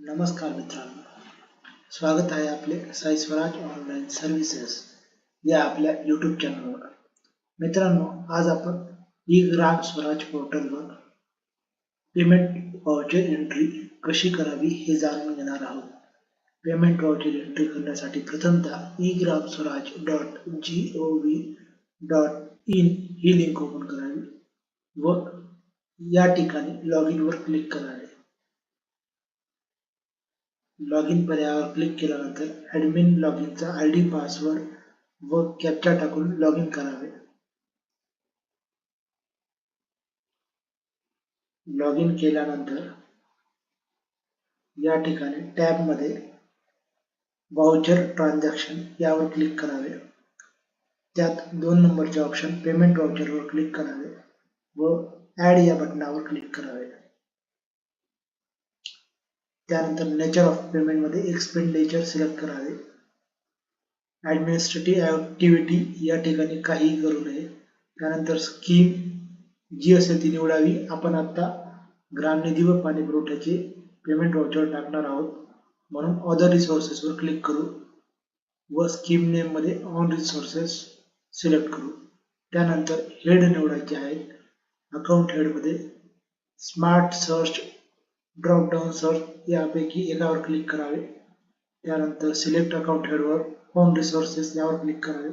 नमस्कार मित्रांनो, स्वागत आहे आपले साई स्वराज ऑनलाईन सर्व्हिसेस या आपल्या यूट्यूब चॅनलवर. मित्रांनो, आज आपण ई ग्राम स्वराज पोर्टलवर पेमेंट वाउचर एंट्री कशी करावी हे जाणून घेणार आहोत. पेमेंट वाउचर एंट्री करण्यासाठी प्रथमतः egramswaraj.gov.in ही लिंक ओपन करावी व या ठिकाणी लॉगिन वर क्लिक करावे. लॉगिन पर्यायावर क्लिक केल्यानंतर ॲडमिन लॉगिनचा आयडी, पासवर्ड व कॅप्चा टाकून लॉगिन करावे. लॉगिन केल्यानंतर या ठिकाणी टॅबमध्ये वाउचर ट्रान्झॅक्शन यावर क्लिक करावे. त्यात 2 नंबरचे ऑप्शन पेमेंट वाउचरवर क्लिक करावे व ॲड या बटनावर क्लिक करावे. त्यानंतर नेचर ऑफ पेमेंट मध्ये एक्सपेंडिचर सिलेक्ट करावे. ॲडमिनिस्ट्रेटिव्ह ॲक्टिव्हिटी या ठिकाणी काहीही करू नये. त्यानंतर स्कीम जी असेल ती निवडावी. आपण आता ग्रामनिधी व पाणी पुरवठ्याचे पेमेंट वाउचर टाकणार आहोत, म्हणून अदर रिसोर्सेसवर क्लिक करू व स्कीम नेम मध्ये ऑन रिसोर्सेस सिलेक्ट करू. त्यानंतर हेड निवडायचे आहेत. अकाउंट हेड मध्ये smart search, drop down search यापैकी एकावर क्लिक करावे. त्यानंतर सिलेक्ट अकाउंट हेडवर ऑन रिसोर्सेस यावर क्लिक करावे.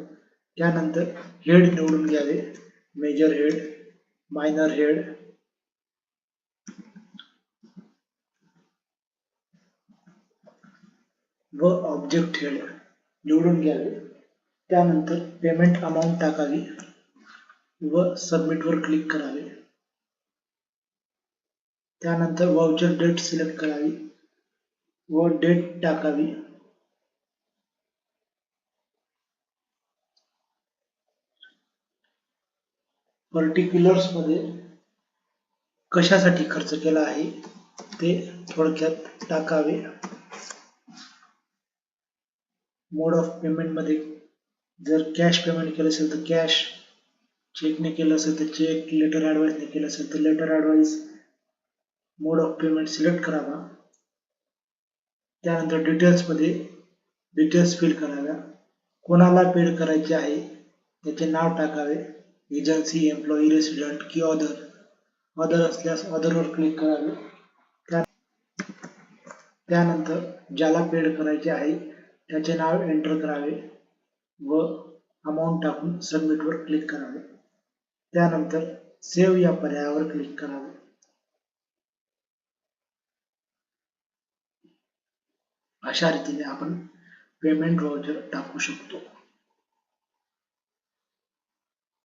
त्यानंतर हेड निवडून घ्यावे. मेजर हेड, मायनर हेड, व ऑब्जेक्ट हेड निवडून घ्यावे. त्यानंतर पेमेंट अमाऊंट टाकावी व सबमिट वर क्लिक करावे. त्यानंतर वाउचर डेट सिलेक्ट करावी व डेट टाकावी. पर्टिक्युलर्स मध्ये कशासाठी खर्च केला आहे ते थोडक्यात टाकावे. मोड ऑफ पेमेंट मध्ये जर कॅश पेमेंट केलं असेल तर कॅश, चेकने केलं असेल तर चेक, लेटर ॲडवाइसने केलं असेल तर letter advice, mode of payment select करावा. त्यानंतर डिटेल्स मध्ये डिटेल्स फिल कराव्या. कोणाला पेड करायचे आहे त्याचे नाव टाकावे. एजन्सी, एम्प्लॉई, रेसिडेंट की अदर असल्यास अदरवर क्लिक करावे. त्यानंतर ज्याला पेड करायचे आहे त्याचे नाव एंटर करावे व अमाऊंट टाकून सबमिट वर क्लिक करावे. त्यानंतर सेव्ह या पर्यायावर क्लिक करावे. अशा रीतीने आपण पेमेंट वाउचर टाकू शकतो.